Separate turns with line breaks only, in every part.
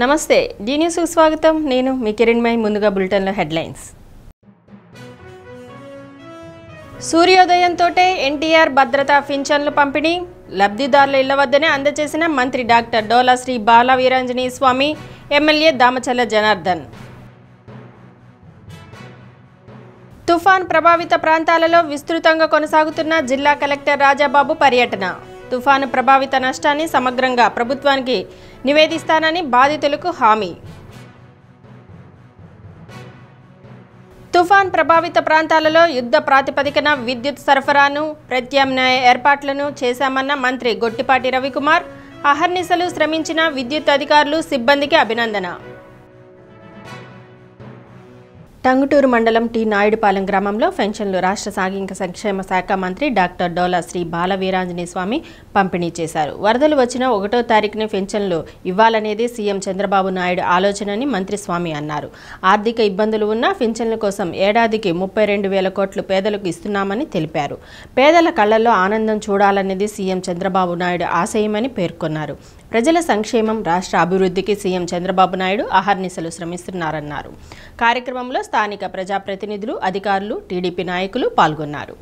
నమస్తే D news కు స్వాగతం నేను మీ కిరణ్మయి ముందుగా బులెటిన్ లో హెడ్లైన్స్ సూర్యోదయంతోటే ఎన్టీఆర్ భద్రతా పింఛన్లు పంపిణీ లబ్ధిదారుల ఇళ్ల వద్దనే అందజేసిన మంత్రి డాక్టర్ డోలా శ్రీ బాల వీరాంజనేయ స్వామి ఎమ్మెల్యే దామచల్ల జనార్దన్ తుఫాన్ ప్రభావిత ప్రాంతాలలో విస్తృతంగా కొనసాగుతున్న జిల్లా కలెక్టర్ రాజాబాబు పర్యటన తుఫాను ప్రభావిత నష్టాన్ని సమగ్రంగా ప్రభుత్వానికి నివేదిస్తానని బాధితులకు హామీ తుఫాన్ ప్రభావిత ప్రాంతాలలో యుద్ధ ప్రాతిపదికన విద్యుత్ సరఫరాను ప్రత్యామ్నాయ ఏర్పాట్లను చేశామన్న మంత్రి గొట్టిపాటి రవికుమార్ అహర్నిశలు శ్రమించిన విద్యుత్ అధికారులు సిబ్బందికి అభినందన టంగుటూరు మండలం టి నాయుడుపాలెం గ్రామంలో పెన్షన్లు రాష్ట్ర సాంఘిక సంక్షేమ శాఖ మంత్రి డాక్టర్ డోలా శ్రీ బాల వీరాంజనేయ స్వామి పంపిణీ చేశారు. వరదలు వచ్చిన 1వ తారీఖున పెన్షన్లు ఇవ్వాలనేది సీఎం చంద్రబాబు నాయుడు ఆలోచనని మంత్రి స్వామి అన్నారు. ఆర్థిక ఇబ్బందులు ఉన్న పెన్షన్ల కోసం ఏడాదికి 32,000 కోట్లు పేదలకు ఇస్తున్నామని తెలిపారు. పేదల కళ్లలో ఆనందం చూడాలనేది సీఎం చంద్రబాబు నాయుడు ఆశయమని పేర్కొన్నారు. ప్రజల సంక్షేమం రాష్ట్ర అభివృద్ధికి సీఎం చంద్రబాబు నాయుడు అహర్నిశలు శ్రమిస్తున్నారన్నారు. కార్యక్రమంలో స్థానిక ప్రజాప్రతినిధులు అధికారులు టీడీపీ నాయకులు పాల్గొన్నారు.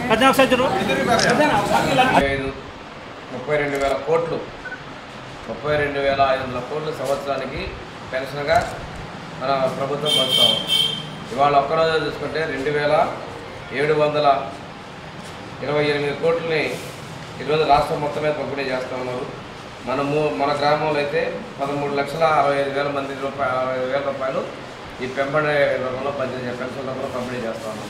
₹32,000 కోట్లు 32,500 కోట్లు సంవత్సరానికి పెన్షన్గా మన ప్రభుత్వం పంచుతాం. ఇవాళ ఒక్కరోజు చూసుకుంటే 2,728 కోట్లని ఈరోజు రాష్ట్రం మొత్తం మీద పంపిణీ చేస్తూ ఉన్నారు. మన గ్రామంలో అయితే 13,65,000 మంది రూపాయలు ఈ పెంపడే రూపంలో పనిచేసే పెన్షన్ రూపంలో పంపిణీ చేస్తూ ఉన్నాం.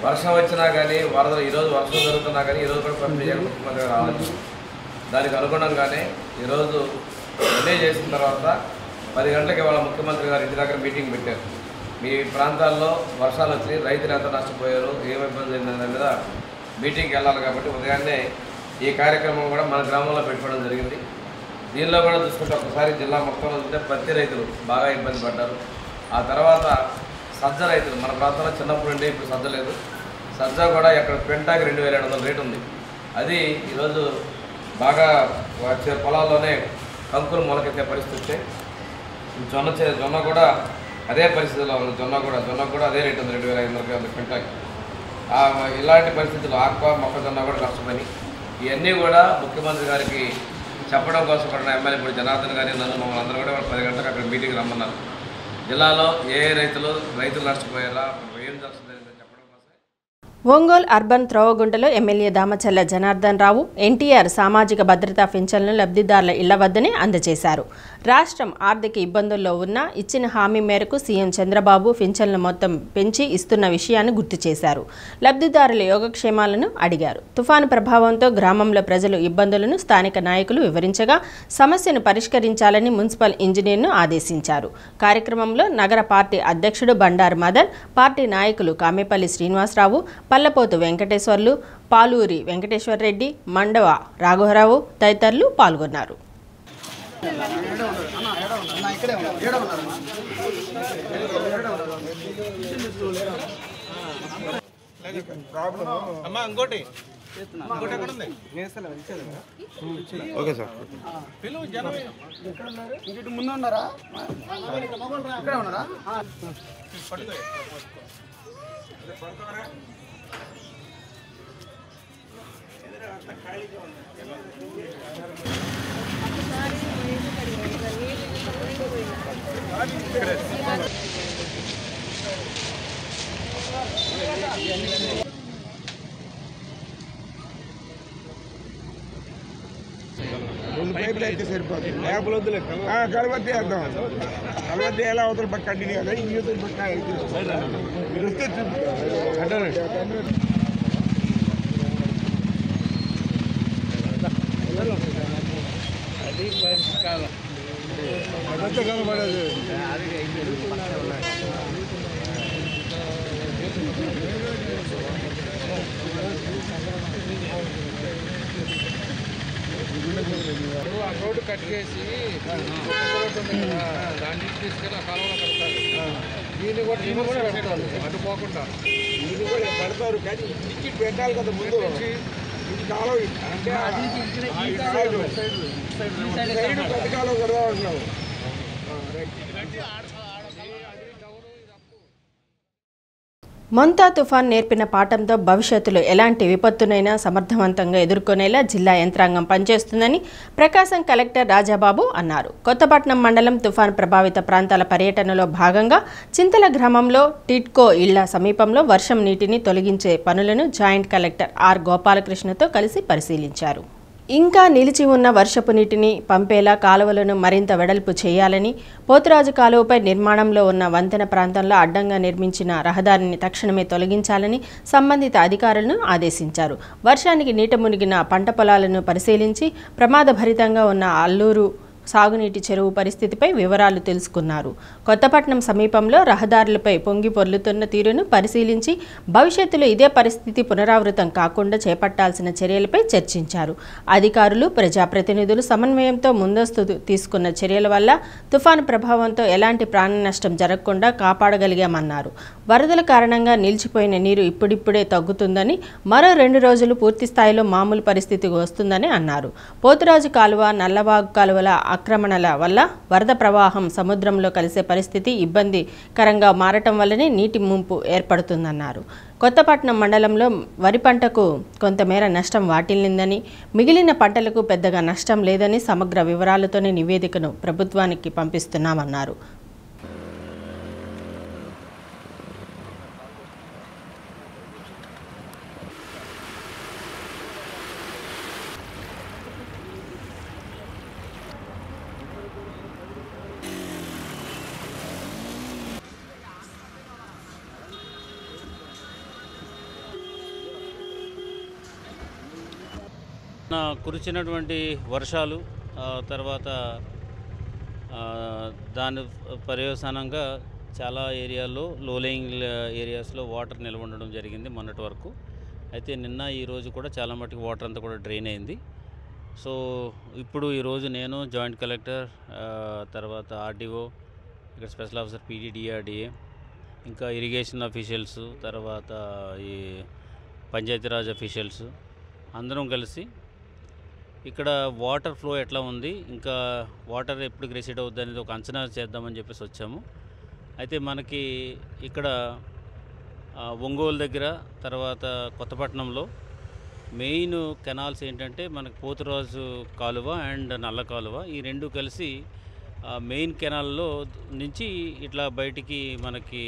వర్షం వచ్చినా కానీ వరదలు ఈరోజు వర్షం జరుగుతున్నా కానీ ఈరోజు కూడా పంపిణీ చేయాలి ముఖ్యమంత్రి రావాలి. దానికి అనుగుణంగానే ఈరోజు రిలే చేసిన తర్వాత 10 గంటలకి వాళ్ళ ముఖ్యమంత్రి గారు ఇంటి దగ్గర మీటింగ్ పెట్టారు. మీ ప్రాంతాల్లో వర్షాలు వచ్చినాయి, రైతులు ఎంత నష్టపోయారు, ఏమి ఇబ్బంది అయిందనే మీద మీటింగ్కి వెళ్ళాలి. కాబట్టి ఉదయాన్నే ఈ కార్యక్రమం కూడా మన గ్రామంలో పెట్టుకోవడం జరిగింది. దీనిలో కూడా చూసుకుంటే ఒకసారి జిల్లా మొత్తంలో చూస్తే పత్తి రైతులు బాగా ఇబ్బంది పడ్డారు. ఆ తర్వాత సజ్జ రైతులు మన ప్రాంతంలో చిన్నప్పుడు ఉండే ఇప్పుడు సజ్జ లేదు. సజ్జ కూడా ఎక్కడ క్వింటాకి 2,700 రేటు ఉంది. అది ఈరోజు బాగా వచ్చే పొలాల్లోనే కంకులు మొలకెత్తే పరిస్థితి. జొన్న కూడా అదే పరిస్థితిలో ఉంది. జొన్న కూడా అదే రేటు ఉంది, 2,500 క్వింటాకి. ఇలాంటి పరిస్థితులు ఆక్వా మొక్కజొన్న కూడా నష్టపోయి ఇవన్నీ కూడా ముఖ్యమంత్రి గారికి చెప్పడం కోసం కూడా ఎమ్మెల్యే ఇప్పుడు జనార్దన్ గారి మమ్మల్ని అందరూ కూడా 10 గంటలకు అక్కడ మీటింగ్ రమ్మన్నారు. జిల్లాలో ఏ రైతులు నష్టపోయేలా ఏం జరుగుతుంది చెప్పడం కోసం.
ఒంగోలు అర్బన్ త్రోవగుంటలో ఎమ్మెల్యే దామచల్ల జనార్దన్ రావు ఎన్టీఆర్ సామాజిక భద్రతా పింఛన్లను లబ్ధిదారుల ఇళ్ల వద్దనే అందజేశారు. రాష్ట్రం ఆర్థిక ఇబ్బందుల్లో ఉన్న ఇచ్చిన హామీ మేరకు సీఎం చంద్రబాబు పింఛన్లు మొత్తం పెంచి ఇస్తున్న విషయాన్ని గుర్తు చేశారు. లబ్ధిదారుల యోగక్షేమాలను అడిగారు. తుఫాను ప్రభావంతో గ్రామంలో ప్రజలు ఇబ్బందులను స్థానిక నాయకులు వివరించగా సమస్యను పరిష్కరించాలని మున్సిపల్ ఇంజనీర్ను ఆదేశించారు. కార్యక్రమంలో నగర పార్టీ అధ్యక్షుడు బండారు మదన్, పార్టీ నాయకులు కామేపల్లి శ్రీనివాసరావు, పల్లపోతు వెంకటేశ్వర్లు, పాలూరి వెంకటేశ్వరరెడ్డి, మండవ రాఘవరావు తదితరులు పాల్గొన్నారు.
Okay sir.
ముందు ఉన్నారా? ఇక్కడే ఉన్నారా?
రెండు పైపులు అయితే సరిపోతుంది. పైపులు వద్దులే, కలవద్దు వేద్దాం. కలవద్దు ఎలా అవతల పక్క కంటిన్యూ కదా, ఈ యువతల పక్క మీరు వస్తే అంటారు. అది పరిష్కారం అదంతా కనబడదు.
రోడ్డు కట్ చేసి దాన్ని తీసుకెళ్ళి ఆ కాలంలో పెడతారు. దీన్ని కూడా పెడతారు అటు పోకుండా.
ఇది కూడా పెడతారు కానీ ఇంటికి పెట్టాలి కదా ముందు. ఇది కాలం అంటే సైడ్ పెద్ద కాలం కదా అంటున్నావు.
మొంతా తుఫాన్ నేర్పిన పాఠంతో భవిష్యత్తులో ఎలాంటి విపత్తునైనా సమర్థవంతంగా ఎదుర్కొనేలా జిల్లా యంత్రాంగం పనిచేస్తుందని ప్రకాశం కలెక్టర్ రాజాబాబు అన్నారు. కొత్తపట్నం మండలం తుఫాన్ ప్రభావిత ప్రాంతాల పర్యటనలో భాగంగా చింతల గ్రామంలో టిడ్కో ఇళ్ల సమీపంలో వర్షం నీటిని తొలగించే పనులను జాయింట్ కలెక్టర్ ఆర్ గోపాలకృష్ణతో కలిసి పరిశీలించారు. ఇంకా నిలిచి ఉన్న వర్షపు నీటిని పంపేలా కాలువలను మరింత వెడల్పు చేయాలని, పోతురాజు కాలువపై నిర్మాణంలో ఉన్న వంతెన ప్రాంతంలో అడ్డంగా నిర్మించిన రహదారిని తక్షణమే తొలగించాలని సంబంధిత అధికారులను ఆదేశించారు. వర్షానికి నీట మునిగిన పంట పొలాలను పరిశీలించి ప్రమాదభరితంగా ఉన్న అల్లూరు సాగునీటి చెరువు పరిస్థితిపై వివరాలు తెలుసుకున్నారు. కొత్తపట్నం సమీపంలో రహదారులపై పొంగి పొర్లుతున్న తీరును పరిశీలించి భవిష్యత్తులో ఇదే పరిస్థితి పునరావృతం కాకుండా చేపట్టాల్సిన చర్యలపై చర్చించారు. అధికారులు, ప్రజాప్రతినిధులు సమన్వయంతో ముందస్తు తీసుకున్న చర్యల వల్ల తుఫాను ప్రభావంతో ఎలాంటి ప్రాణ నష్టం జరగకుండా కాపాడగలిగామన్నారు. వరదల కారణంగా నిలిచిపోయిన నీరు ఇప్పుడిప్పుడే తగ్గుతుందని, మరో 2 రోజులు పూర్తి స్థాయిలో మామూలు పరిస్థితికి వస్తుందని అన్నారు. పోతురాజు కాలువ, నల్లవాగు కాలువల ఆక్రమణల వల్ల వరద ప్రవాహం సముద్రంలో కలిసే పరిస్థితి ఇబ్బందికరంగా మారటం వల్లనే నీటి ముంపు ఏర్పడుతుందన్నారు. కొత్తపట్నం మండలంలో వరి పంటకు కొంతమేర నష్టం వాటిల్లిందని, మిగిలిన పంటలకు పెద్దగా నష్టం లేదని సమగ్ర వివరాలతోనే నివేదికను ప్రభుత్వానికి పంపిస్తున్నామన్నారు.
కురిచినటువంటి వర్షాలు తర్వాత దాని పర్యవసానంగా చాలా ఏరియాల్లో లోలేయింగ్ ఏరియాస్లో వాటర్ నిల్వ ఉండడం జరిగింది మొన్నటి వరకు. అయితే నిన్న ఈరోజు కూడా చాలా మటుకు వాటర్ అంతా కూడా డ్రైన్ అయింది. సో ఇప్పుడు ఈరోజు నేను జాయింట్ కలెక్టర్, తర్వాత ఆర్డీఓ, ఇక్కడ స్పెషల్ ఆఫీసర్ పీడీడీఆర్డీఏ, ఇంకా ఇరిగేషన్ అఫీషియల్స్, తర్వాత ఈ పంచాయతీరాజ్ అఫీషియల్స్ అందరం కలిసి ఇక్కడ వాటర్ ఫ్లో ఎట్లా ఉంది, ఇంకా వాటర్ ఎప్పుడు రెసిడ్ అవుద్ది అనేది ఒక అంచనా చేద్దామని చెప్పేసి వచ్చాము. అయితే మనకి ఇక్కడ ఒంగోలు దగ్గర, తర్వాత కొత్తపట్నంలో మెయిన్ కెనాల్స్ ఏంటంటే మనకి పోతురాజు కాలువ అండ్ నల్ల కాలువ, ఈ రెండు కలిసి మెయిన్ కెనాల్లో నుంచి ఇట్లా బయటికి మనకి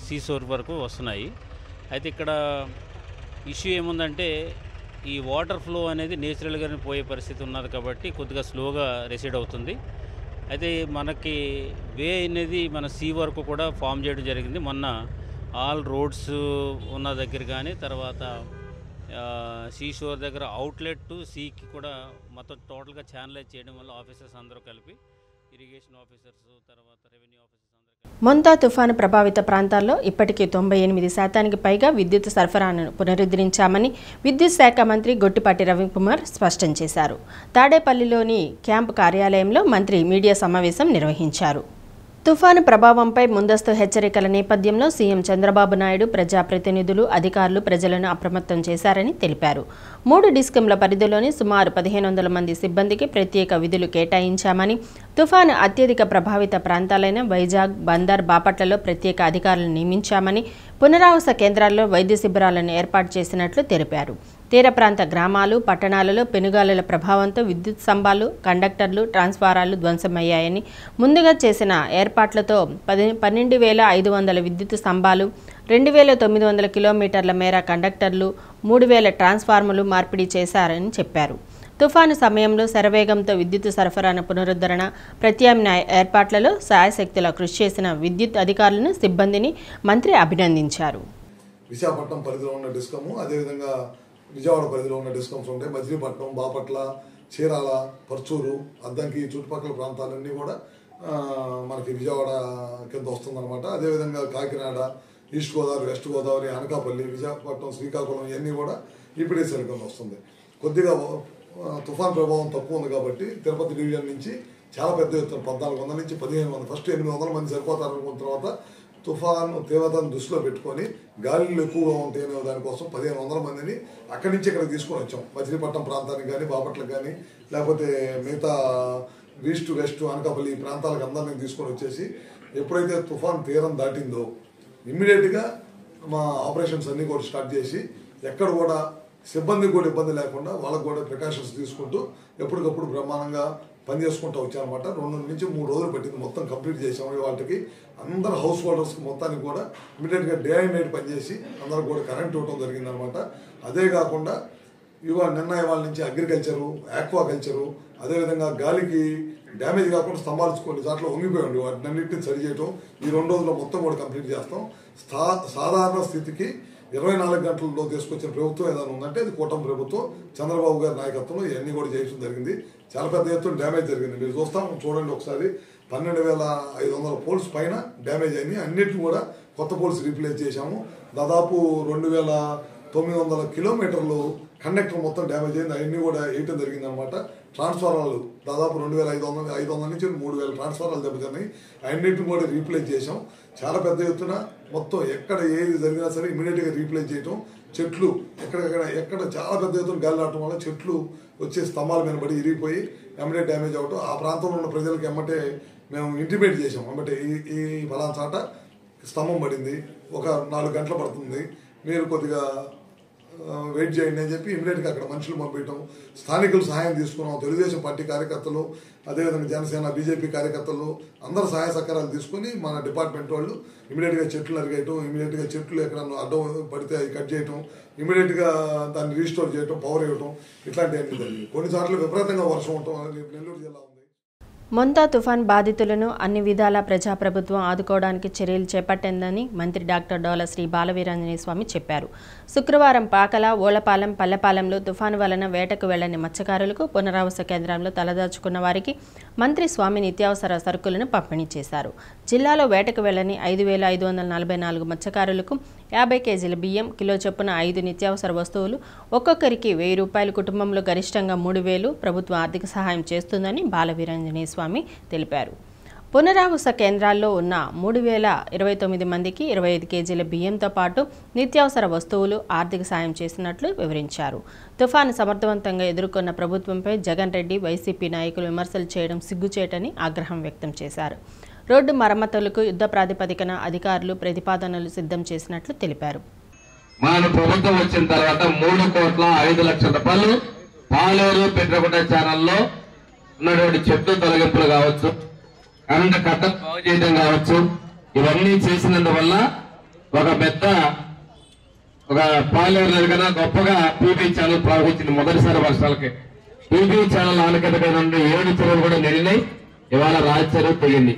సీసోర్ వరకు వస్తున్నాయి. అయితే ఇక్కడ ఇష్యూ ఏముందంటే ఈ వాటర్ ఫ్లో అనేది నేచురల్గానే పోయే పరిస్థితి ఉన్నది కాబట్టి కొద్దిగా స్లోగా రెసిడ్ అవుతుంది. అయితే మనకి వే అనేది మన సీ వరకు కూడా ఫామ్ చేయడం జరిగింది. మొన్న ఆల్ రోడ్స్ ఉన్న దగ్గర కానీ, తర్వాత సీ షోర్ దగ్గర అవుట్లెట్ టు సీకి కూడా మొత్తం టోటల్గా ఛానలైజ్ చేయడం వల్ల ఆఫీసర్స్ అందరూ కలిపి, ఇరిగేషన్ ఆఫీసర్స్, తర్వాత రెవెన్యూ ఆఫీసర్స్
మొంతా తుఫాను ప్రభావిత ప్రాంతాల్లో ఇప్పటికే 98% పైగా విద్యుత్ సరఫరాను పునరుద్ధరించామని విద్యుత్ శాఖ మంత్రి గొట్టిపాటి రవికుమార్ స్పష్టం చేశారు. తాడేపల్లిలోని క్యాంపు కార్యాలయంలో మంత్రి మీడియా సమావేశం నిర్వహించారు. తుఫాను ప్రభావంపై ముందస్తు హెచ్చరికల నేపథ్యంలో సీఎం చంద్రబాబు నాయుడు, ప్రజాప్రతినిధులు, అధికారులు ప్రజలను అప్రమత్తం చేశారని తెలిపారు. 3 డిస్కంల పరిధిలోని సుమారు 1500 మంది సిబ్బందికి ప్రత్యేక విధులు కేటాయించామని, తుఫాను అత్యధిక ప్రభావిత ప్రాంతాలైన వైజాగ్, బందర్, బాపట్లలో ప్రత్యేక అధికారులను నియమించామని, పునరావాస కేంద్రాల్లో వైద్య శిబిరాలను ఏర్పాటు చేసినట్లు తెలిపారు. తీర ప్రాంత గ్రామాలు, పట్టణాలలో పెనుగాలుల ప్రభావంతో విద్యుత్ స్తంభాలు, కండక్టర్లు, ట్రాన్స్ఫారాలు ధ్వంసమయ్యాయని, ముందుగా చేసిన ఏర్పాట్లతో 12,500 విద్యుత్ స్తంభాలు, 2,900 కిలోమీటర్ల మేర కండక్టర్లు, 3,000 ట్రాన్స్ఫార్మర్లు మార్పిడి చేశారని చెప్పారు. తుఫాను సమయంలో శరవేగంతో విద్యుత్ సరఫరాను పునరుద్ధరణ, ప్రత్యామ్నాయ ఏర్పాట్లలో శాయశక్తులా కృషి చేసిన విద్యుత్ అధికారులను, సిబ్బందిని మంత్రి అభినందించారు.
విశాఖపట్నం పరిధిలో ఉన్న డిస్కము, అదేవిధంగా విజయవాడ పరిధిలో ఉన్న డిస్కమ్స్ ఉంటాయి. మజిలీపట్నం, బాపట్ల, చీరాల, పర్చూరు, అద్దంకి చుట్టుపక్కల ప్రాంతాలన్నీ కూడా మనకి విజయవాడ కింద వస్తుందన్నమాట. అదేవిధంగా కాకినాడ, ఈస్ట్ గోదావరి, వెస్ట్ గోదావరి, అనకాపల్లి, విశాఖపట్నం, శ్రీకాకుళం ఇవన్నీ కూడా ఈపీడీసీల కింద వస్తుంది. కొద్దిగా తుఫాన్ ప్రభావం తక్కువ ఉంది కాబట్టి తిరుపతి డివిజన్ నుంచి చాలా పెద్ద ఎత్తున 1400 నుంచి 1500 ఫస్ట్ 800 మంది సరిపోతారు అనుకున్న తర్వాత తుఫాను తీవ్రతను దృష్టిలో పెట్టుకొని గాలులు ఎక్కువగా ఉంటాయనే దానికోసం 1500 మందిని అక్కడి నుంచి ఇక్కడ తీసుకొని వచ్చాం. మచిలీపట్నం ప్రాంతానికి కానీ బాపట్లకు కానీ లేకపోతే మిగతా ఈస్ట్ వెస్ట్ అనకాపల్లి ఈ ప్రాంతాలకు అందరినీ తీసుకొని వచ్చేసి ఎప్పుడైతే తుఫాన్ తీరం దాటిందో ఇమ్మీడియట్గా మా ఆపరేషన్స్ అన్నీ కూడా స్టార్ట్ చేసి ఎక్కడ కూడా సిబ్బందికి కూడా ఇబ్బంది లేకుండా వాళ్ళకు కూడా ప్రికాషన్స్ తీసుకుంటూ ఎప్పటికప్పుడు బ్రహ్మాండంగా పనిచేసుకుంటూ వచ్చారనమాట. 2 నుంచి 3 రోజులు పట్టింది మొత్తం కంప్లీట్ చేసాము. వాళ్ళకి అందరు హౌస్ హోల్డర్స్కి మొత్తానికి కూడా ఇమీడియట్గా డే అండ్ నైట్ పనిచేసి అందరికి కూడా కరెంట్ ఇవ్వడం జరిగిందనమాట. అదే కాకుండా ఇవాళ నుంచి అగ్రికల్చరు, ఆక్వాకల్చరు, అదేవిధంగా గాలికి డ్యామేజ్ కాకుండా స్తంభాలు కొన్ని చోట్ల వంగిపోయి వాటిని అన్నింటినీ సరి చేయటం ఈ 2 రోజుల్లో మొత్తం కూడా కంప్లీట్ చేస్తాం. సాధారణ స్థితికి 24 గంటల్లో తీసుకొచ్చిన ప్రభుత్వం ఏదైనా ఉందంటే అది కూటమి ప్రభుత్వం చంద్రబాబు గారి నాయకత్వంలో ఇవన్నీ కూడా చేయడం జరిగింది. చాలా పెద్ద ఎత్తున డ్యామేజ్ జరిగింది. మీరు చూడండి ఒకసారి 12,500 పోల్స్ పైన డ్యామేజ్ అయింది. అన్నిటిని కూడా కొత్త పోల్స్ రీప్లేస్ చేశాము. దాదాపు 2,900 కిలోమీటర్లు కండక్టర్ మొత్తం డ్యామేజ్ అయింది. అవన్నీ కూడా వేయటం జరిగింది అనమాట. ట్రాన్స్ఫార్మర్లు దాదాపు 2,500 నుంచి 3,000 ట్రాన్స్ఫార్మర్లు దెబ్బతిన్నాయి. అన్నింటిని కూడా రీప్లేస్ చేసాం. చాలా పెద్ద ఎత్తున మొత్తం ఎక్కడ ఏది జరిగినా సరే ఇమీడియట్గా రీప్లేస్ చేయటం. చెట్లు ఎక్కడ చాలా పెద్ద ఎత్తున గాలి రావటం వల్ల చెట్లు వచ్చే స్తంభాల మీద పడి ఇరిగిపోయి ఎమ్మటే డ్యామేజ్ అవటం. ఆ ప్రాంతంలో ఉన్న ప్రజలకు ఎమ్మటే మేము ఇంటిమేట్ చేసాం. ఎమ్మటే ఈ ఫలానా చాట స్తంభం పడింది, ఒక 4 గంటలు పడుతుంది, మీరు కొద్దిగా వెయిట్ చేయండి అని చెప్పి ఇమీడియట్గా అక్కడ మనుషులు పంపించడం, స్థానికులు సహాయం తీసుకున్నాం. తెలుగుదేశం పార్టీ కార్యకర్తలు, అదేవిధంగా జనసేన బీజేపీ కార్యకర్తలు అందరూ సహాయ సహకారాలు తీసుకుని మన డిపార్ట్మెంట్ వాళ్ళు ఇమీడియట్గా చెట్లు నరిగేయటం, ఇమీడియట్గా చెట్లు ఎక్కడన్నా అడ్డం పడితే అవి కట్ చేయటం, ఇమీడియట్గా దాన్ని రీస్టోర్ చేయటం, పవర్ ఇవ్వటం, ఇట్లాంటివన్నీ జరిగింది. కొన్నిసార్లు విపరీతంగా వర్షం ఉండటం నెల్లూరు జిల్లా ఉంది.
మొంతా తుఫాన్ బాధితులను అన్ని విధాలా ప్రజాప్రభుత్వం ఆదుకోవడానికి చర్యలు చేపట్టిందని మంత్రి డాక్టర్ డోల శ్రీ బాలవీరాంజనేయ స్వామి చెప్పారు. శుక్రవారం పాకల, ఓలపాలెం, పల్లెపాలెంలో తుఫాను వలన వేటకు వెళ్లని మత్స్యకారులకు పునరావాస కేంద్రంలో తలదాచుకున్న వారికి మంత్రి స్వామి నిత్యావసర సరుకులను పంపిణీ చేశారు. జిల్లాలో వేటకు వెళ్లని 5,544 మత్స్యకారులకు 50 కేజీల బియ్యం, కిలో చొప్పున 5 నిత్యావసర వస్తువులు, ఒక్కొక్కరికి ₹1,000, కుటుంబంలో గరిష్టంగా 3,000 ప్రభుత్వం ఆర్థిక సహాయం చేస్తుందని బాలవీరాంజనేయ స్వామి తెలిపారు. పునరావాస కేంద్రాల్లో ఉన్న 3,029 మందికి 25 కేజీల బియ్యంతో పాటు నిత్యావసర వస్తువులు ఆర్థిక సాయం చేసినట్లు వివరించారు. తుఫాను సమర్థవంతంగా ఎదుర్కొన్న ప్రభుత్వంపై జగన్ రెడ్డి, వైసీపీ నాయకులు విమర్శలు చేయడం సిగ్గుచేటని ఆగ్రహం వ్యక్తం చేశారు. రోడ్డు మరమ్మతులకు యుద్ధ ప్రాతిపదికన అధికారులు ప్రతిపాదనలు సిద్ధం చేసినట్లు తెలిపారు.
మన ప్రభుత్వం వచ్చిన తర్వాత 3,05,00,000 పాలేరు పెట్రగుంట ఛానల్లో ఉన్నటువంటి చెట్లు తొలగింపులు కావచ్చు, కరెంటు కట్టలు బాగు చేయడం కావచ్చు, ఇవన్నీ చేసినందువల్ల ఒక పాలేరు దగ్గర గొప్పగా పీపీ ఛానల్ ప్రారంభించింది. మొదటిసారి వర్షాలకి పీపీ ఛానల్ ఆనకట్టగా 7 చెరువులు కూడా నిండినాయి. ఇవాళ రాజ్ చెరువు తెగింది.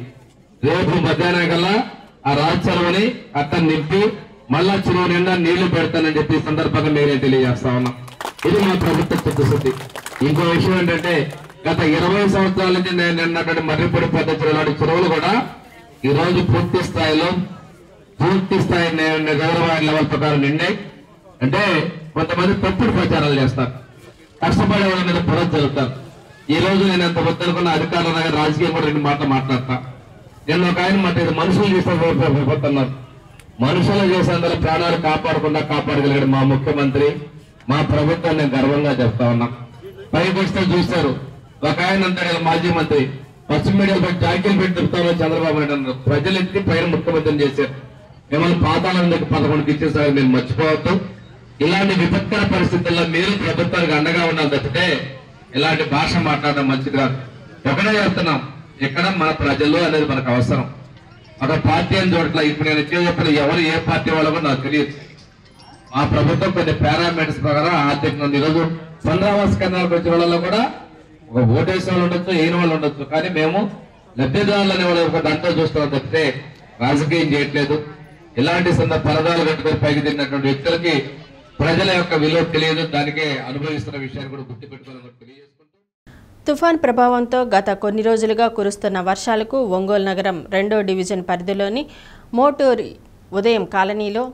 రేపు మధ్యాహ్నం కల్లా ఆ రాజ్ చెరువుని కట్టను నింపి మళ్ళా చెరువు నిండా నీళ్లు పెడతానని చెప్పి సందర్భంగా నేనే తెలియజేస్తా ఉన్నా. ఇది మా ప్రభుత్వ చిత్తశుద్ధి. ఇంకో విషయం ఏంటంటే గత 20 సంవత్సరాల నుంచి నేను నిన్నటువంటి మర్రిపొడి పెద్ద చెరువులాంటి చెరువులు కూడా ఈ రోజు పూర్తి స్థాయి రిజర్వాయర్ లెవెల్ ప్రకారం నిండాయి. అంటే కొంతమంది తప్పుడు ప్రచారాలు చేస్తారు, కష్టపడే వాళ్ళ మీద పొరలు జరుగుతారు. ఈ రోజు నేను ఎంత వద్దనుకున్న అధికారుల రాజకీయం కూడా 2 మాటలు మాట్లాడతా. నేను ఒక ఆయన మాట మనుషులు చేస్తున్నారు, మనుషులు చేసేందులో ప్రాణాలు కాపాడగలిగాడు మా ముఖ్యమంత్రి, మా ప్రభుత్వం. నేను గర్వంగా చెప్తా ఉన్నా. పైకి వస్తే చూస్తారు, ఒక ఆయన అంటాడు మాజీ మంత్రి పశ్చిమ మీడియాలో జాకీలు పెట్టి చెప్తాను చంద్రబాబు నాయుడు అన్నారు. ప్రజలు ఎత్తి పైన ముఖ్యమంత్రిని చేశారు. మిమ్మల్ని పాతాళానికి 11 ఇచ్చేసారి మీరు మర్చిపోవద్దు. ఇలాంటి విపత్కర పరిస్థితుల్లో మీరు ప్రభుత్వానికి అండగా ఉండాలి తప్పితే ఇలాంటి భాష మాట్లాడడం మంచిది కాదు. ఒకటే చెప్తున్నాం, ఇక్కడ మన ప్రజలు అనేది మనకు అవసరం. ఒక పార్టీ అని చూడట్లా. ఇప్పుడు నేను చెప్పిన ఎవరు ఏ పార్టీ వాళ్ళకు నాకు తెలియదు. మా ప్రభుత్వం కొన్ని పారామీటర్స్ ప్రకారం ఆర్థికంగా ఈరోజు పునరావాస కేంద్రాలకు వచ్చిన వాళ్ళలో కూడా ఒక ఓటేసిన వాళ్ళు ఉండొచ్చు, ఏని వాళ్ళు ఉండొచ్చు. కానీ మేము లబ్ధిదారులు అనే వాళ్ళు ఒక దాంట్లో చూస్తున్నాం తప్పితే రాజకీయం చేయట్లేదు. ఇలాంటి పరదాలు కట్టుకొని పైకి తిన్నటువంటి వ్యక్తులకి ప్రజల యొక్క విలువ తెలియదు. దానికే అనుభవిస్తున్న విషయాన్ని కూడా గుర్తుపెట్టుకోవాలని తెలియజేసుకుంటూ,
తుఫాన్ ప్రభావంతో గత కొన్ని రోజులుగా కురుస్తున్న వర్షాలకు ఒంగోలు నగరం 2వ డివిజన్ పరిధిలోని మోటూరి ఉదయం కాలనీలో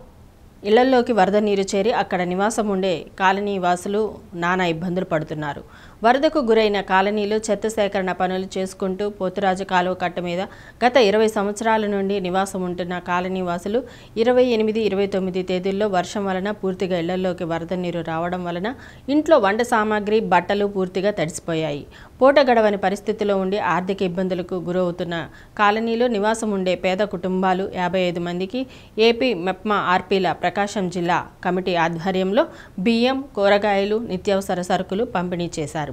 ఇళ్లలోకి వరద నీరు చేరి అక్కడ నివాసం ఉండే కాలనీ వాసులు నానా ఇబ్బందులు పడుతున్నారు. వరదకు గురైన కాలనీలో చెత్త సేకరణ పనులు చేసుకుంటూ పోతురాజు కాలువ కట్ట మీద గత 20 సంవత్సరాల నుండి నివాసం ఉంటున్న కాలనీ వాసులు 28, 29 తేదీల్లో వర్షం వలన పూర్తిగా ఇళ్లలోకి వరద నీరు రావడం వలన ఇంట్లో వంట సామాగ్రి, బట్టలు పూర్తిగా తడిసిపోయాయి. పూట గడవని పరిస్థితిలో ఉండి ఆర్థిక ఇబ్బందులకు గురవుతున్న కాలనీలో నివాసం ఉండే పేద కుటుంబాలు 55 మందికి ఏపీ మెప్మా ఆర్పీల ప్రకాశం జిల్లా కమిటీ ఆధ్వర్యంలో బియ్యం, కూరగాయలు, నిత్యావసర సరుకులు పంపిణీ చేశారు.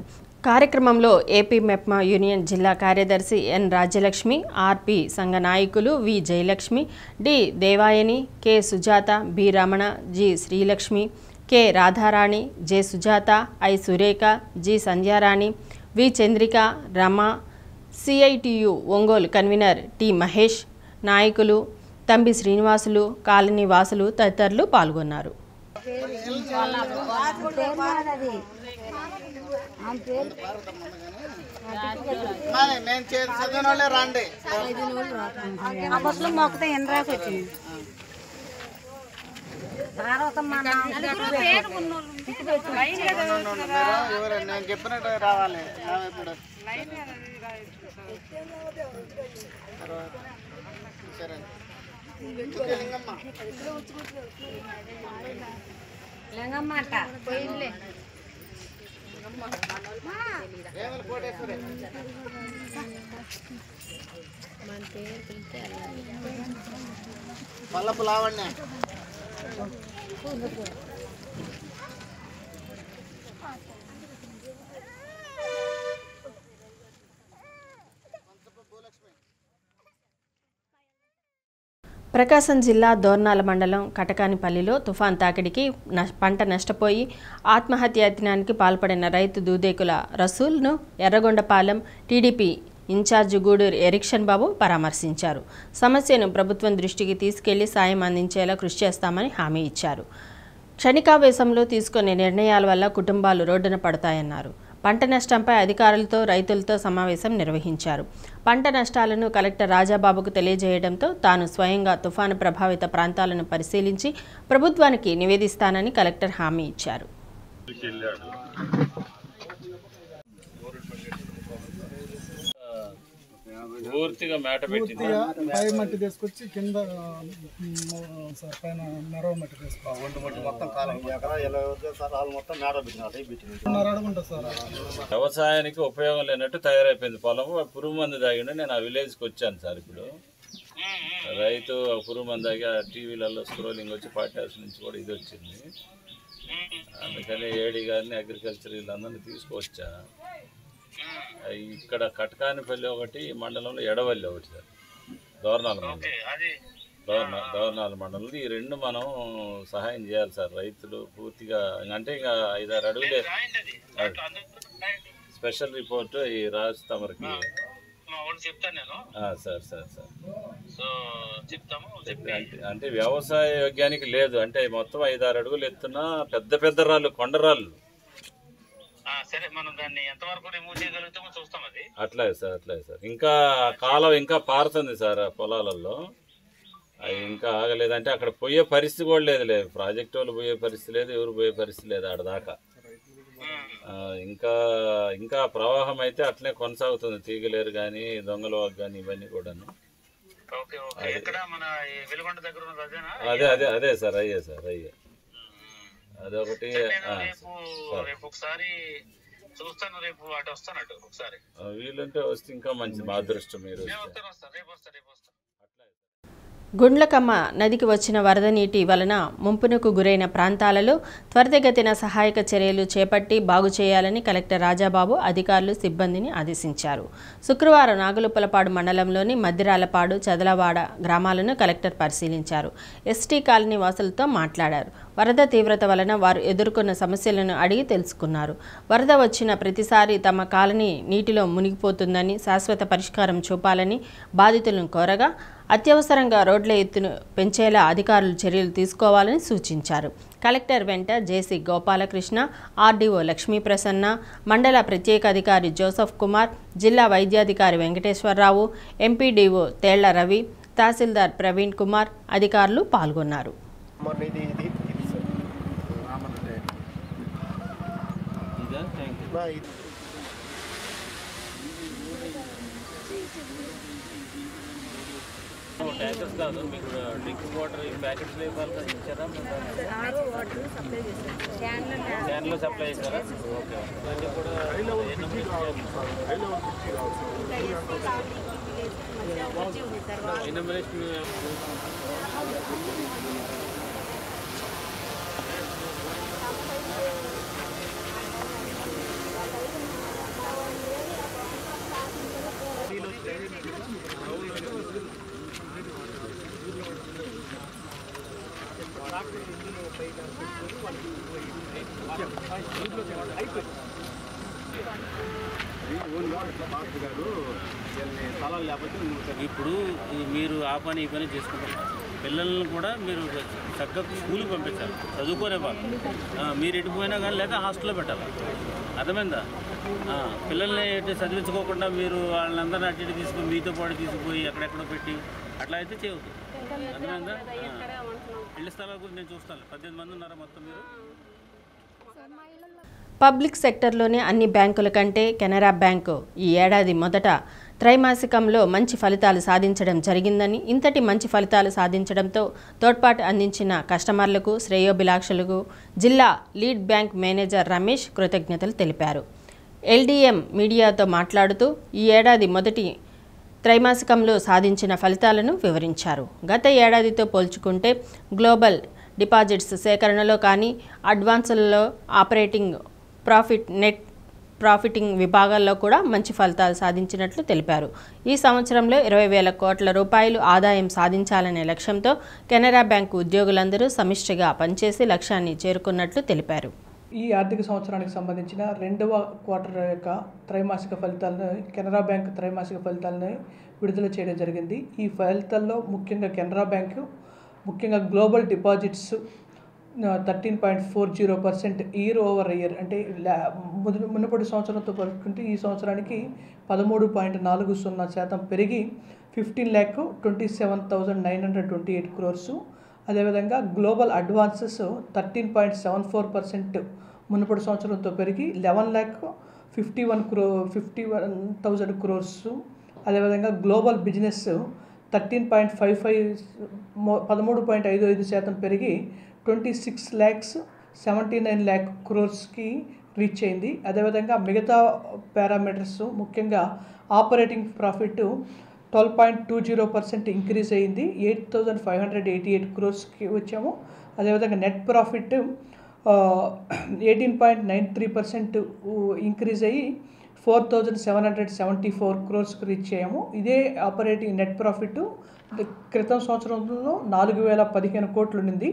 కార్యక్రమంలో ఏపీ మెప్మా యూనియన్ జిల్లా కార్యదర్శి ఎన్ రాజ్యలక్ష్మి, ఆర్పీ సంఘ నాయకులు V Jayalakshmi, D Devayani, K Sujatha, B Ramana, G Srilakshmi, K Radharani, J Sujatha, I Surekha, G Sandhyarani, V Chandrika, Rama, CITU Ongole convener T Mahesh, నాయకులు తంబి శ్రీనివాసులు, కాలనీ వాసులు తదితరులు పాల్గొన్నారు.
నేను చెప్పినట్టు రావాలి. పల్లపు లావణ్య
ప్రకాశం జిల్లా దోర్నాల మండలం కటకానిపల్లిలో తుఫాన్ తాకిడికి పంట నష్టపోయి ఆత్మహత్యాయత్నానికి పాల్పడిన రైతు దూదేకుల రసూల్ను ఎర్రగొండపాలెం టీడీపీ ఇన్ఛార్జ్ గూడూరు ఎరిక్షన్ బాబు పరామర్శించారు. సమస్యను ప్రభుత్వం దృష్టికి తీసుకెళ్లి సాయం అందించేలా కృషి చేస్తామని హామీ ఇచ్చారు. క్షణికావేశంలో తీసుకునే నిర్ణయాల వల్ల కుటుంబాలు రోడ్డున పడతాయన్నారు. పంట నష్టంపై అధికారులతో రైతులతో సమావేశం నిర్వహించారు. పంట నష్టాలను కలెక్టర్ రాజాబాబుకు తెలియజేయడంతో తాను స్వయంగా తుఫాను ప్రభావిత ప్రాంతాలను పరిశీలించి ప్రభుత్వానికి నివేదిస్తానని కలెక్టర్ హామీ ఇచ్చారు.
పూర్తిగా మేట పెట్టింది.
పై మట్టి తీసుకొచ్చి కింద పైన నెరవ మట్టి తీసుకొచ్చి ఒంటి మట్టి మొత్తం కాలం మొత్తం మేడ పెట్టినట్టు సార్.
వ్యవసాయానికి ఉపయోగం లేనట్టు తయారైపోయింది పొలం. పురుగు మందు తాగిండే నేను ఆ విలేజ్కి వచ్చాను సార్. ఇప్పుడు రైతు పురుగు మందు తాగి ఆ టీవీలలో స్క్రోలింగ్ వచ్చి పార్టీ నుంచి కూడా ఇది వచ్చింది. అందుకని ఏడీ గారిని అగ్రికల్చర్ వీళ్ళందరినీ తీసుకువచ్చా. ఇక్కడ కటకానిపల్లి ఒకటి, మండలంలో ఎడవల్లి ఒకటి సార్, దోర్నాల మండలం, దోర్నాల మండలంలో ఈ రెండు మనం సహాయం చేయాలి సార్. రైతులు పూర్తిగా అంటే ఇంకా 5-6 అడుగులే. స్పెషల్ రిపోర్ట్ ఈ రాజు తమరికి సార్ సార్ సార్ అంటే వ్యవసాయ యోగ్యానికి లేదు. అంటే మొత్తం 5-6 అడుగులు ఎత్తున పెద్ద పెద్ద రాళ్ళు, కొండరాళ్ళు.
సరే, మనం దాన్ని ఎంతవరకు రిమూవ్ చేయగలుగుతామో చూస్తాం. అది
అట్లాగే సార్, అట్లాగే సార్. ఇంకా కాలం ఇంకా పారుతుంది సార్ పొలాలలో. అది ఇంకా ఆగలేదంటే అక్కడ పోయే పరిస్థితి కూడా లేదు. ప్రాజెక్ట్ వాళ్ళు పోయే పరిస్థితి లేదు, ఎవరు పోయే పరిస్థితి లేదు ఆడదాకా. ఇంకా ఇంకా ప్రవాహం అయితే అట్లనే కొనసాగుతుంది. తీగలేరు కానీ, దొంగలవాగు కానీ ఇవన్నీ కూడాను. అదే అదే అదే సార్, అయ్యే సార్, అయ్యే. అదొకటి. వీలుంటే వస్తే ఇంకా మంచిది, మా అదృష్టం. మీరు
గుండ్లకమ్మ నదికి వచ్చిన వరద నీటి వలన ముంపునకు గురైన ప్రాంతాలలో త్వరితగతిన సహాయక చర్యలు చేపట్టి బాగు చేయాలని కలెక్టర్ రాజాబాబు అధికారులు, సిబ్బందిని ఆదేశించారు. శుక్రవారం నాగులుప్పలపాడు మండలంలోని మద్దిరాలపాడు, చదలవాడ గ్రామాలను కలెక్టర్ పరిశీలించారు. ఎస్టీ కాలనీ వాసులతో మాట్లాడారు. వరద తీవ్రత వలన వారు ఎదుర్కొన్న సమస్యలను అడిగి తెలుసుకున్నారు. వరద వచ్చిన ప్రతిసారి తమ కాలనీ నీటిలో మునిగిపోతుందని, శాశ్వత పరిష్కారం చూపాలని బాధితులను కోరగా అత్యవసరంగా రోడ్ల ఎత్తును పెంచేలా అధికారులు చర్యలు తీసుకోవాలని సూచించారు. కలెక్టర్ వెంట జేసీ గోపాలకృష్ణ, ఆర్డీఓ లక్ష్మీప్రసన్న, మండల ప్రత్యేక అధికారి జోసఫ్ కుమార్, జిల్లా వైద్యాధికారి వెంకటేశ్వరరావు, ఎంపీడీఓ తేళ్ల రవి, తహసీల్దార్ ప్రవీణ్ కుమార్ అధికారులు పాల్గొన్నారు.
ట్యాంకర్స్ కాదు మీకు డ్రింకింగ్ వాటర్ ప్యాకెట్స్ ఇవ్వాలి ఇచ్చారా? క్యాన్లో సప్లై చేశారా? ఓకే. ఇవన్నీ కూడా ఇప్పుడు మీరు ఆ పని ఈ పని చేసుకుంటారు. పిల్లల్ని కూడా మీరు చక్కగా స్కూల్కి పంపించాలి, చదువుకునే వాళ్ళు. మీరు ఎటుపోయినా కానీ లేదా హాస్టల్లో పెట్టాలి. అర్థమైందా? పిల్లల్ని చదివించుకోకుండా మీరు వాళ్ళందరినీ అటు ఇటు తీసుకుని మీతో పాటు తీసుకుపోయి ఎక్కడెక్కడో పెట్టి అట్లా అయితే చేయవద్దు. అర్థమైందా? ఇళ్ళ స్థలాల గురించి నేను చూస్తాను. 18 మంది ఉన్నారా మొత్తం మీరు?
పబ్లిక్ సెక్టర్లోని అన్ని బ్యాంకుల కంటే కెనరా బ్యాంకు ఈ ఏడాది మొదట త్రైమాసికంలో మంచి ఫలితాలు సాధించడం జరిగిందని, ఇంతటి మంచి ఫలితాలు సాధించడంతో తోడ్పాటు అందించిన కస్టమర్లకు, శ్రేయోభిలాషులకు జిల్లా లీడ్ బ్యాంక్ మేనేజర్ రమేష్ కృతజ్ఞతలు తెలిపారు. ఎల్డీఎం మీడియాతో మాట్లాడుతూ ఈ ఏడాది మొదటి త్రైమాసికంలో సాధించిన ఫలితాలను వివరించారు. గత ఏడాదితో పోల్చుకుంటే గ్లోబల్ డిపాజిట్స్ సేకరణలో కానీ, అడ్వాన్సులలో, ఆపరేటింగ్ ప్రాఫిట్, నెట్ ప్రాఫిటింగ్ విభాగాల్లో కూడా మంచి ఫలితాలు సాధించినట్లు తెలిపారు. ఈ సంవత్సరంలో 20,000 కోట్ల రూపాయలు ఆదాయం సాధించాలనే లక్ష్యంతో కెనరా బ్యాంకు ఉద్యోగులందరూ సమిష్టిగా పనిచేసి లక్ష్యాన్ని చేరుకున్నట్లు తెలిపారు.
ఈ ఆర్థిక సంవత్సరానికి సంబంధించిన 2వ క్వార్టర్ యొక్క త్రైమాసిక ఫలితాలను కెనరా బ్యాంక్ త్రైమాసిక ఫలితాలను విడుదల చేయడం జరిగింది. ఈ ఫలితాల్లో ముఖ్యంగా కెనరా బ్యాంకు ముఖ్యంగా global deposits 13.40% year over year, అంటే మునుపటి సంవత్సరంతో పోల్చుకుంటే ఈ సంవత్సరానికి 13.40% పెరిగి 15,27,928 crores. అదేవిధంగా గ్లోబల్ అడ్వాన్సెస్ 13.74% మునుపటి సంవత్సరంతో పెరిగి 11,51,000 crores. అదేవిధంగా గ్లోబల్ బిజినెస్ 13.55% పెరిగి 26,79,00,000 crores రీచ్ అయింది. అదేవిధంగా మిగతా పారామీటర్స్ ముఖ్యంగా ఆపరేటింగ్ ప్రాఫిట్ 12.20% ఇంక్రీజ్ అయింది, 8,588 crores వచ్చాము. అదేవిధంగా నెట్ ప్రాఫిట్ 18.93% ఇంక్రీజ్ అయ్యి 4,774 crores రీచ్ అయ్యాము. ఇదే ఆపరేటింగ్ నెట్ ప్రాఫిట్ క్రితం సంవత్సరంలో 4,015 కోట్లు ఉంది.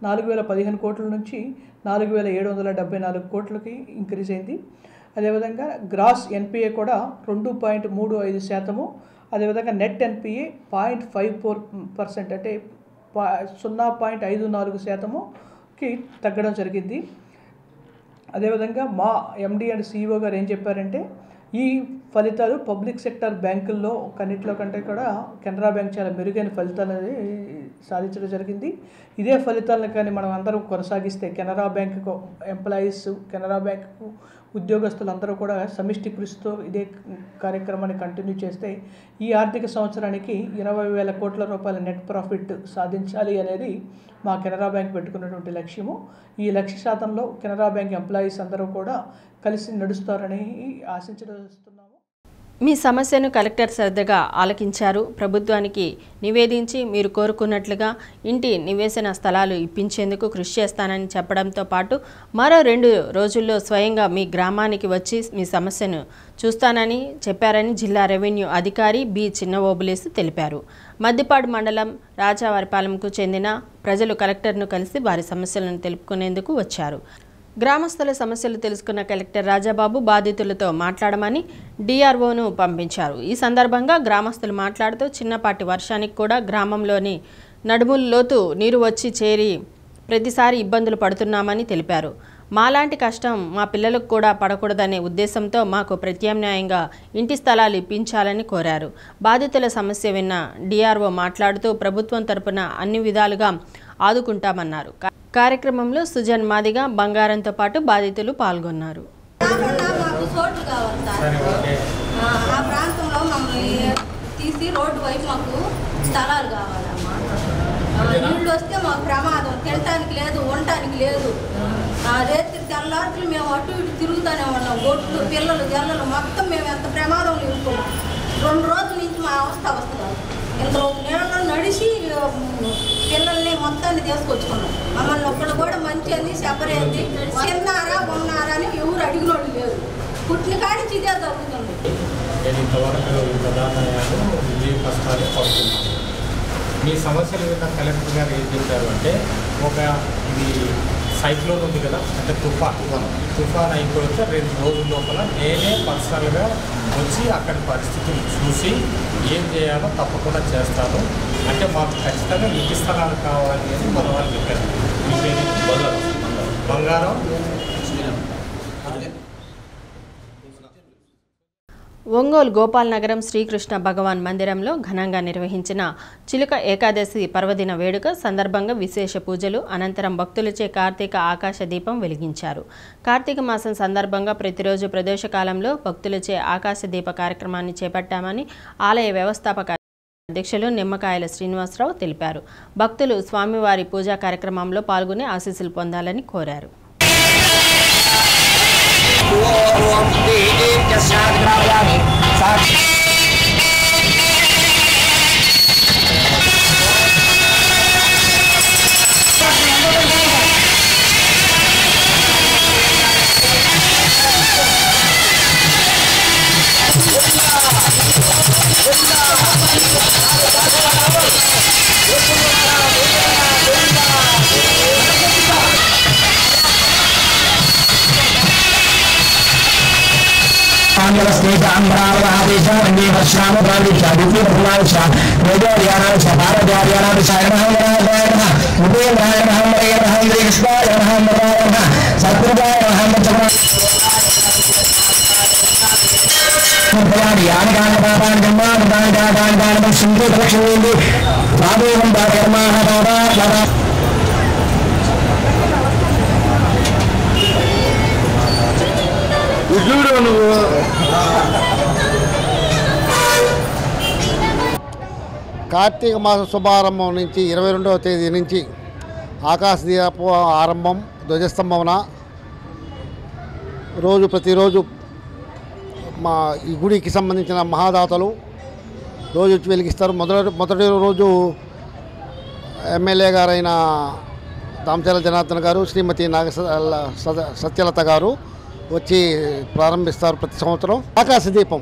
4,015 కోట్ల నుంచి 4,774 కోట్లకి ఇంక్రీజ్ అయింది. అదేవిధంగా గ్రాస్ ఎన్పిఏ కూడా 2.35%. అదేవిధంగా నెట్ ఎన్పిఏ 0.54%, అంటే 0.54%కి తగ్గడం జరిగింది. అదేవిధంగా మా ఎండి అండ్ సిఇఓ గారు ఏం చెప్పారంటే, ఈ ఫలితాలు పబ్లిక్ సెక్టర్ బ్యాంకుల్లో కన్నిటిలో కంటే కూడా కెనరా బ్యాంక్ చాలా మెరుగైన ఫలితాలు సాధించడం జరిగింది. ఇదే ఫలితాలను కానీ మనం అందరం కొనసాగిస్తే Canara bank employees, Canara bank ఉద్యోగస్తులందరూ కూడా సమిష్టి కృషితో ఇదే కార్యక్రమాన్ని కంటిన్యూ చేస్తే ఈ ఆర్థిక సంవత్సరానికి 20,000 కోట్ల రూపాయల నెట్ ప్రాఫిట్ సాధించాలి అనేది మా కెనరా బ్యాంక్ పెట్టుకున్నటువంటి లక్ష్యము. ఈ లక్ష్య శాతంలో కెనరా బ్యాంక్ ఎంప్లాయీస్ అందరూ కూడా కలిసి నడుస్తారని ఆశించదలుస్తున్నాము.
మీ సమస్యను కలెక్టర్ శ్రద్ధగా ఆలకించారు. ప్రభుత్వానికి నివేదించి మీరు కోరుకున్నట్లుగా ఇంటి నివేశన స్థలాలు ఇప్పించేందుకు కృషి చేస్తానని చెప్పడంతో పాటు మరో 2 రోజుల్లో స్వయంగా మీ గ్రామానికి వచ్చి మీ సమస్యను చూస్తానని చెప్పారని జిల్లా రెవెన్యూ అధికారి బి చిన్నఓబులేసు తెలిపారు. మద్దిపాడు మండలం రాజావారిపాలెంకు చెందిన ప్రజలు కలెక్టర్ను కలిసి వారి సమస్యలను తెలుపుకునేందుకు వచ్చారు. గ్రామస్తుల సమస్యలు తెలుసుకున్న కలెక్టర్ రాజాబాబు బాధితులతో మాట్లాడమని డిఆర్ఓను పంపించారు. ఈ సందర్భంగా గ్రామస్తులు మాట్లాడుతూ చిన్నపాటి వర్షానికి కూడా గ్రామంలోని నడుముల లోతు నీరు వచ్చి చేరి ప్రతిసారి ఇబ్బందులు పడుతున్నామని తెలిపారు. మాలాంటి కష్టం మా పిల్లలకు కూడా పడకూడదనే ఉద్దేశంతో మాకు ప్రత్యామ్నాయంగా ఇంటి స్థలాలు ఇప్పించాలని కోరారు. బాధితుల సమస్య విన్న డిఆర్ఓ మాట్లాడుతూ ప్రభుత్వం తరపున అన్ని విధాలుగా ఆదుకుంటామన్నారు. కార్యక్రమంలో సుజన్ మాదిగా, బంగారంతో పాటు బాధితులు పాల్గొన్నారు.
ఆ ప్రాంతంలో మమ్మల్ని తీసి రోడ్డు వైపు మాకు స్థలాలు కావాలమ్మా. నీళ్ళు వస్తే మాకు ప్రమాదం, తినటానికి లేదు, ఉండటానికి లేదు. రేత్రి తెల్లారులు మేము అటు ఇటు తిరుగుతూనే ఉన్నాం. ఒట్లు పిల్లలు జల్లలు మొత్తం మేము ఎంత ప్రమాదం నిలుపుకున్నాం. 2 రోజుల నుంచి మా అవస్థ వస్తున్నాం. ఇంత రోజు నీళ్ళలో నడిచి పిల్లల్ని మొత్తాన్ని తీసుకొచ్చుకున్నాం. మమ్మల్ని ఒక్కడు కూడా మంచి అంది చెప్పరేంది, తిన్నారా ఉన్నారా అని ఎవరు అడిగినోళ్ళు లేరు. పుట్టిన కాడికి ఇదే జరుగుతుంది.
నేను ఇంతవరకు ప్రధానయాలు ఈ కష్టాలు పడుతున్నాను. మీ సమస్యలు విన్న కలెక్టర్ గారు ఏం చెప్పారు అంటే, ఇది సైక్లోన్ ఉంది కదా, అంటే తుఫాన్ అయిపోతే 2 రోజుల లోపల నేనే పర్సనల్గా వచ్చి అక్కడి పరిస్థితులు చూసి ఏం చేయాలో తప్పకుండా చేస్తాను. అంటే మాకు ఖచ్చితంగా ఇంటి స్థలాలు కావాలి అని మన వాళ్ళు చెప్పారు. మీ పేరు బంగారం.
ఒంగోలు గోపాలనగరం శ్రీకృష్ణ భగవాన్ మందిరంలో ఘనంగా నిర్వహించిన చిలుక ఏకాదశి పర్వదిన వేడుక సందర్భంగా విశేష పూజలు అనంతరం భక్తులచే కార్తీక ఆకాశ దీపం వెలిగించారు. కార్తీక మాసం సందర్భంగా ప్రతిరోజు ప్రదోషకాలంలో భక్తులచే ఆకాశ దీప కార్యక్రమాన్ని చేపట్టామని ఆలయ వ్యవస్థాపక అధ్యక్షులు నిమ్మకాయల శ్రీనివాసరావు తెలిపారు. భక్తులు స్వామివారి పూజా కార్యక్రమంలో పాల్గొని ఆశీస్సులు పొందాలని కోరారు.
కార్తీక మాస శుభారంభం నుంచి 22వ తేదీ నుంచి ఆకాశ దీప ఆరంభం ధ్వజస్తంభమున ప్రతిరోజు మా ఈ గుడికి సంబంధించిన మహాదాతలు రోజు వచ్చి వెలిగిస్తారు. మొదటి రోజు ఎమ్మెల్యే గారైన దామచర్ల జనార్దన్ గారు, శ్రీమతి సత్యలత గారు వచ్చి ప్రారంభిస్తారు ప్రతి సంవత్సరం. ఆకాశ దీపం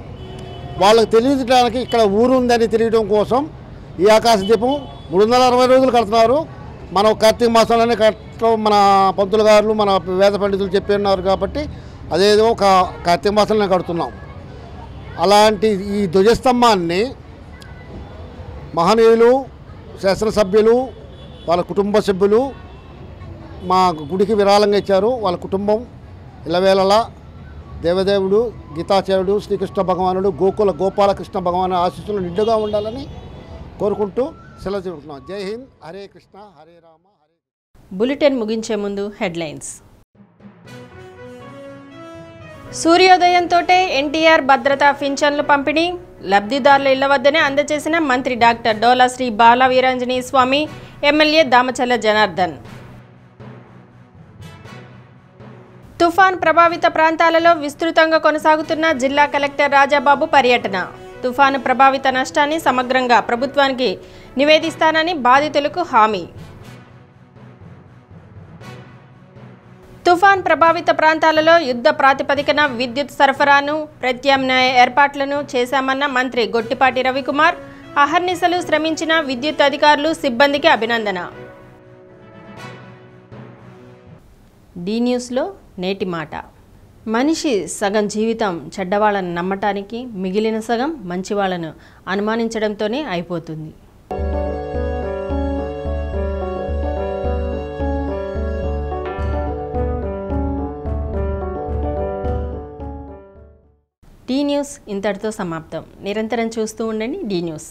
వాళ్ళకి తెలియడానికి ఇక్కడ ఊరు ఉందని తెలియడం కోసం ఈ ఆకాశ దీపం 360 రోజులు కడుతున్నారు. మనం కార్తీక మాసంలోనే కట్టడం మన పంతులు గారు, మన వేద పండితులు చెప్పి ఉన్నారు కాబట్టి అదేదో ఒక కార్తీక మాసంలోనే కడుతున్నాం. అలాంటి ఈ ధ్వజస్తంభాన్ని మహనీయులు, శాసనసభ్యులు, వాళ్ళ కుటుంబ సభ్యులు మా గుడికి విరాళంగా ఇచ్చారు. వాళ్ళ కుటుంబం ఇలవేళలా దేవదేవుడు, గీతాచార్యుడు, శ్రీకృష్ణ భగవానుడు, గోపాలకృష్ణ భగవాను ఆశీస్సులు నిండుగా ఉండాలని కోరుకుంటూ సెలవు చెబుతున్నాం. జై హింద్. హరే కృష్ణ, హరే రామ.
బులెటిన్ ముగించే ముందు హెడ్లైన్స్. సూర్యోదయంతోటే ఎన్టీఆర్ భద్రతా పింఛన్లు పంపిణీ, లబ్ధిదారుల ఇళ్ల వద్దనే అందజేసిన మంత్రి డాక్టర్ డోలా శ్రీ బాల వీరాంజనేయ స్వామి, ఎమ్మెల్యే దామచర్ల జనార్దన్. తుఫాన్ ప్రభావిత ప్రాంతాలలో విస్తృతంగా కొనసాగుతున్న జిల్లా కలెక్టర్ రాజాబాబు పర్యటన. తుఫాను ప్రభావిత నష్టాన్ని సమగ్రంగా ప్రభుత్వానికి నివేదిస్తానని బాధితులకు హామీ. తుఫాన్ ప్రభావిత ప్రాంతాలలో యుద్ధ ప్రాతిపదికన విద్యుత్ సరఫరాను, ప్రత్యామ్నాయ ఏర్పాట్లను చేశామన్న మంత్రి గొట్టిపాటి రవికుమార్. అహర్నిశలు శ్రమించిన విద్యుత్ అధికారులు, సిబ్బందికి అభినందన. డి న్యూస్లో నేటి మాట. మనిషి సగం జీవితం చెడ్డవాళ్ళను నమ్మటానికి, మిగిలిన సగం మంచివాళ్లను అనుమానించడంతోనే అయిపోతుంది. డి న్యూస్ ఇంతటితో సమాప్తం. నిరంతరం చూస్తూ ఉండండి డి న్యూస్.